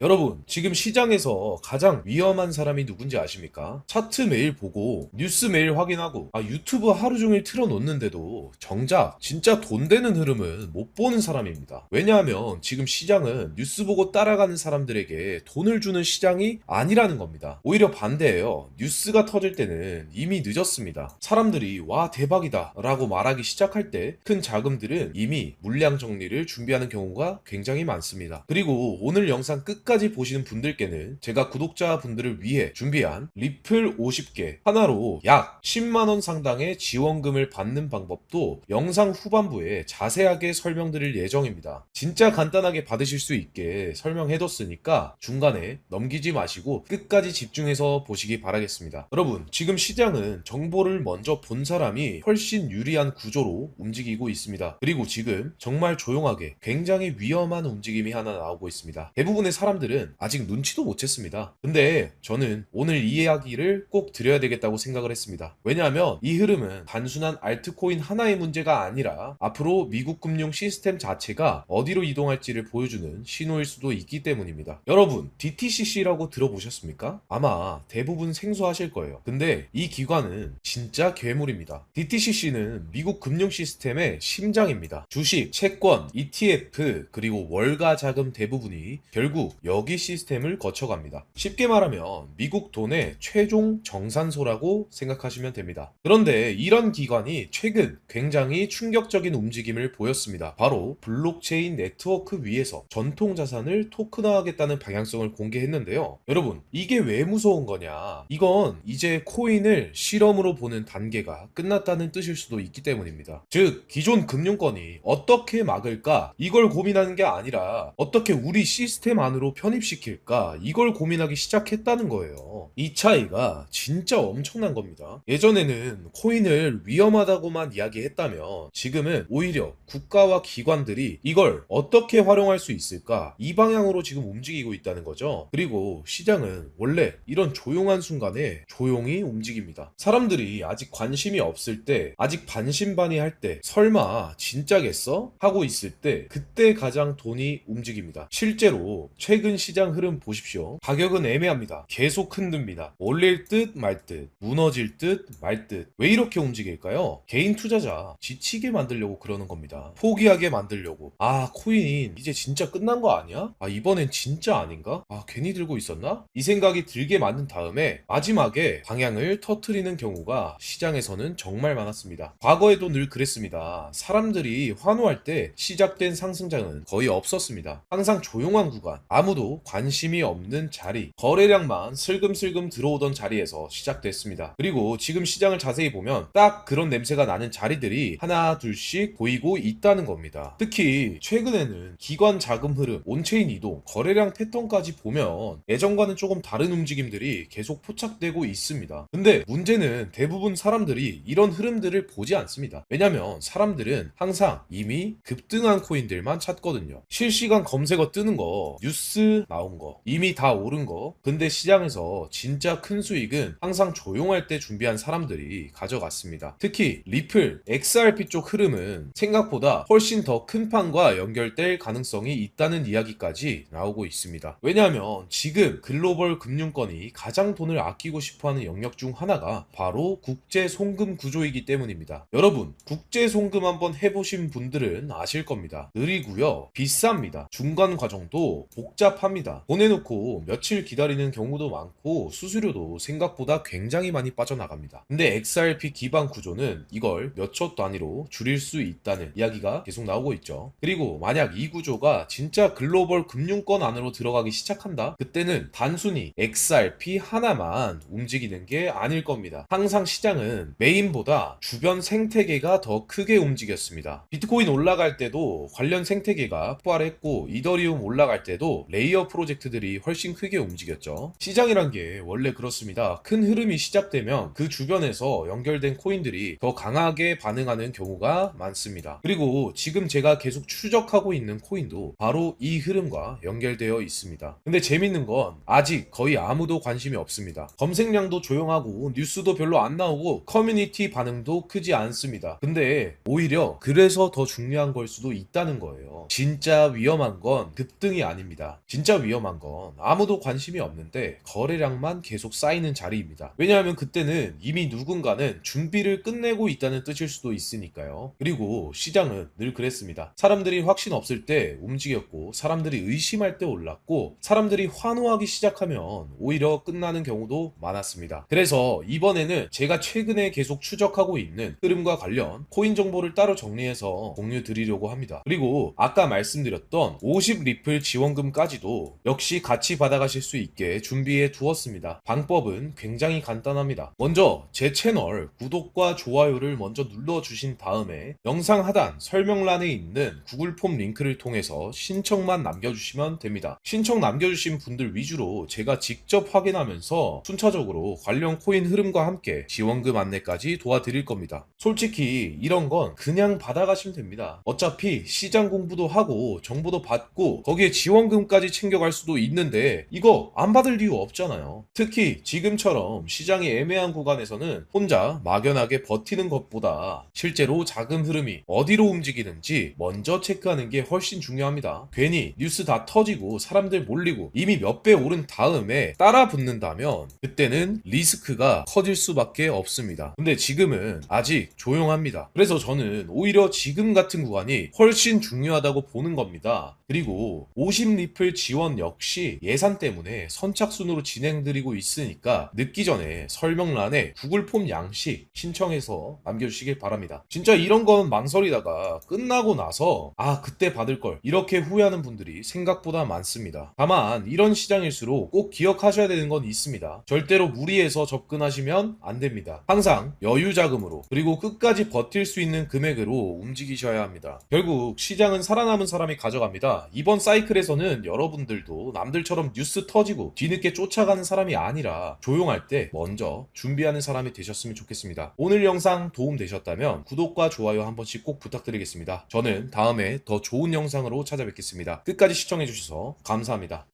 여러분, 지금 시장에서 가장 위험한 사람이 누군지 아십니까? 차트 매일 보고, 뉴스 매일 확인하고, 유튜브 하루 종일 틀어놓는데도 정작 진짜 돈 되는 흐름은 못 보는 사람입니다. 왜냐하면 지금 시장은 뉴스 보고 따라가는 사람들에게 돈을 주는 시장이 아니라는 겁니다. 오히려 반대예요. 뉴스가 터질 때는 이미 늦었습니다. 사람들이 와 대박이다 라고 말하기 시작할 때 큰 자금들은 이미 물량 정리를 준비하는 경우가 굉장히 많습니다. 그리고 오늘 영상 끝까지 보시는 분들께는 제가 구독자분들을 위해 준비한 리플 50개 하나로 약 10만원 상당의 지원금을 받는 방법도 영상 후반부에 자세하게 설명드릴 예정입니다. 진짜 간단하게 받으실 수 있게 설명해뒀으니까 중간에 넘기지 마시고 끝까지 집중해서 보시기 바라겠습니다. 여러분, 지금 시장은 정보를 먼저 본 사람이 훨씬 유리한 구조로 움직이고 있습니다. 그리고 지금 정말 조용하게 굉장히 위험한 움직임이 하나 나오고 있습니다. 대부분의 사람들은 아직 눈치도 못 챘습니다. 근데 저는 오늘 이 이야기를 꼭 드려야 되겠다고 생각을 했습니다. 왜냐하면 이 흐름은 단순한 알트코인 하나의 문제가 아니라 앞으로 미국 금융 시스템 자체가 어디로 이동할지를 보여주는 신호일 수도 있기 때문입니다. 여러분, DTCC라고 들어보셨습니까? 아마 대부분 생소하실 거예요. 근데 이 기관은 진짜 괴물입니다. DTCC는 미국 금융 시스템의 심장입니다. 주식, 채권, ETF, 그리고 월가 자금 대부분이 결국 여기 시스템을 거쳐갑니다. 쉽게 말하면 미국 돈의 최종 정산소라고 생각하시면 됩니다. 그런데 이런 기관이 최근 굉장히 충격적인 움직임을 보였습니다. 바로 블록체인 네트워크 위에서 전통 자산을 토큰화하겠다는 방향성을 공개했는데요. 여러분, 이게 왜 무서운 거냐? 이건 이제 코인을 실험으로 보는 단계가 끝났다는 뜻일 수도 있기 때문입니다. 즉, 기존 금융권이 어떻게 막을까? 이걸 고민하는 게 아니라 어떻게 우리 시스템 안으로 편입시킬까? 이걸 고민하기 시작했다는 거예요. 이 차이가 진짜 엄청난 겁니다. 예전에는 코인을 위험하다고만 이야기했다면 지금은 오히려 국가와 기관들이 이걸 어떻게 활용할 수 있을까? 이 방향으로 지금 움직이고 있다는 거죠. 그리고 시장은 원래 이런 조용한 순간에 조용히 움직입니다. 사람들이 아직 관심이 없을 때, 아직 반신반의할 때, 설마 진짜겠어? 하고 있을 때 그때 가장 돈이 움직입니다. 실제로 최근 시장 흐름 보십시오. 가격은 애매합니다. 계속 흔듭니다. 올릴 듯 말 듯, 무너질 듯 말 듯. 왜 이렇게 움직일까요? 개인 투자자 지치게 만들려고 그러는 겁니다. 포기하게 만들려고. 코인 이제 진짜 끝난 거 아니야? 이번엔 진짜 아닌가? 괜히 들고 있었나? 이 생각이 들게 만든 다음에 마지막에 방향을 터트리는 경우가 시장에서는 정말 많았습니다. 과거에도 늘 그랬습니다. 사람들이 환호할 때 시작된 상승장은 거의 없었습니다. 항상 조용한 구간, 아무도 관심이 없는 자리, 거래량만 슬금슬금 들어오던 자리에서 시작됐습니다. 그리고 지금 시장을 자세히 보면 딱 그런 냄새가 나는 자리들이 하나 둘씩 보이고 있다는 겁니다. 특히 최근에는 기관 자금 흐름, 온체인 이동, 거래량 패턴까지 보면 예전과는 조금 다른 움직임들이 계속 포착되고 있습니다. 근데 문제는 대부분 사람들이 이런 흐름들을 보지 않습니다. 왜냐면 사람들은 항상 이미 급등한 코인들만 찾거든요. 실시간 검색어 뜨는 거, 뉴스 나온 거, 이미 다 오른 거. 근데 시장에서 진짜 큰 수익은 항상 조용할 때 준비한 사람들이 가져갔습니다. 특히 리플, XRP 쪽 흐름은 생각보다 훨씬 더 큰 판과 연결될 가능성이 있다는 이야기까지 나오고 있습니다. 왜냐하면 지금 글로벌 금융권이 가장 돈을 아끼고 싶어하는 영역 중 하나가 바로 국제 송금 구조이기 때문입니다. 여러분, 국제 송금 한번 해보신 분들은 아실 겁니다. 느리고요, 비쌉니다. 중간 과정도 복잡합니다. 보내놓고 며칠 기다리는 경우도 많고 수수료도 생각보다 굉장히 많이 빠져나갑니다. 근데 XRP 기반 구조는 이걸 몇 초 단위로 줄일 수 있다는 이야기가 계속 나오고 있죠. 그리고 만약 이 구조가 진짜 글로벌 금융권 안으로 들어가기 시작한다? 그때는 단순히 XRP 하나만 움직이는 게 아닐 겁니다. 항상 시장은 메인보다 주변 생태계가 더 크게 움직였습니다. 비트코인 올라갈 때도 관련 생태계가 폭발했고, 이더리움 올라갈 때도 레이어 프로젝트들이 훨씬 크게 움직였죠. 시장이란 게 게 원래 그렇습니다. 큰 흐름이 시작되면 그 주변에서 연결된 코인들이 더 강하게 반응하는 경우가 많습니다. 그리고 지금 제가 계속 추적하고 있는 코인도 바로 이 흐름과 연결되어 있습니다. 근데 재밌는 건 아직 거의 아무도 관심이 없습니다. 검색량도 조용하고 뉴스도 별로 안 나오고 커뮤니티 반응도 크지 않습니다. 근데 오히려 그래서 더 중요한 걸 수도 있다는 거예요. 진짜 위험한 건 급등이 아닙니다. 진짜 위험한 건 아무도 관심이 없는데 거래량만 계속 쌓이는 자리입니다. 왜냐하면 그때는 이미 누군가는 준비를 끝내고 있다는 뜻일 수도 있으니까요. 그리고 시장은 늘 그랬습니다. 사람들이 확신 없을 때 움직였고, 사람들이 의심할 때 올랐고, 사람들이 환호하기 시작하면 오히려 끝나는 경우도 많았습니다. 그래서 이번에는 제가 최근에 계속 추적하고 있는 흐름과 관련 코인 정보를 따로 정리해서 공유 드리려고 합니다. 그리고 아까 말씀드렸던 50 리플 지원금까지도 역시 같이 받아가실 수 있게 준비해 두었습니다. 방법은 굉장히 간단합니다. 먼저 제 채널 구독과 좋아요를 먼저 눌러주신 다음에 영상 하단 설명란에 있는 구글 폼 링크를 통해서 신청만 남겨주시면 됩니다. 신청 남겨주신 분들 위주로 제가 직접 확인하면서 순차적으로 관련 코인 흐름과 함께 지원금 안내까지 도와드릴 겁니다. 솔직히 이런 건 그냥 받아가시면 됩니다. 어차피 시장 공부도 하고 정보도 받고 거기에 지원금까지 챙겨갈 수도 있는데 이거 안 받을 이유 없잖아요. 특히 지금처럼 시장이 애매한 구간에서는 혼자 막연하게 버티는 것보다 실제로 자금 흐름이 어디로 움직이는지 먼저 체크하는 게 훨씬 중요합니다. 괜히 뉴스 다 터지고 사람들 몰리고 이미 몇 배 오른 다음에 따라 붙는다면 그때는 리스크가 커질 수밖에 없습니다. 근데 지금은 아직 조용합니다. 그래서 저는 오히려 지금 같은 구간이 훨씬 중요하다고 보는 겁니다. 그리고 50 리플 지원 역시 예산 때문에 선착순으로 진행드리고 있으니까 늦기 전에 설명란에 구글 폼 양식 신청해서 남겨주시길 바랍니다. 진짜 이런 건 망설이다가 끝나고 나서 그때 받을 걸 이렇게 후회하는 분들이 생각보다 많습니다. 다만 이런 시장일수록 꼭 기억하셔야 되는 건 있습니다. 절대로 무리해서 접근하시면 안 됩니다. 항상 여유 자금으로 그리고 끝까지 버틸 수 있는 금액으로 움직이셔야 합니다. 결국 시장은 살아남은 사람이 가져갑니다. 이번 사이클에서는 여러분들도 남들처럼 뉴스 터지고 뒤늦게 쫓아가는 사람이 아니라 조용할 때 먼저 준비하는 사람이 되셨으면 좋겠습니다. 오늘 영상 도움되셨다면 구독과 좋아요 한 번씩 꼭 부탁드리겠습니다. 저는 다음에 더 좋은 영상으로 찾아뵙겠습니다. 끝까지 시청해주셔서 감사합니다.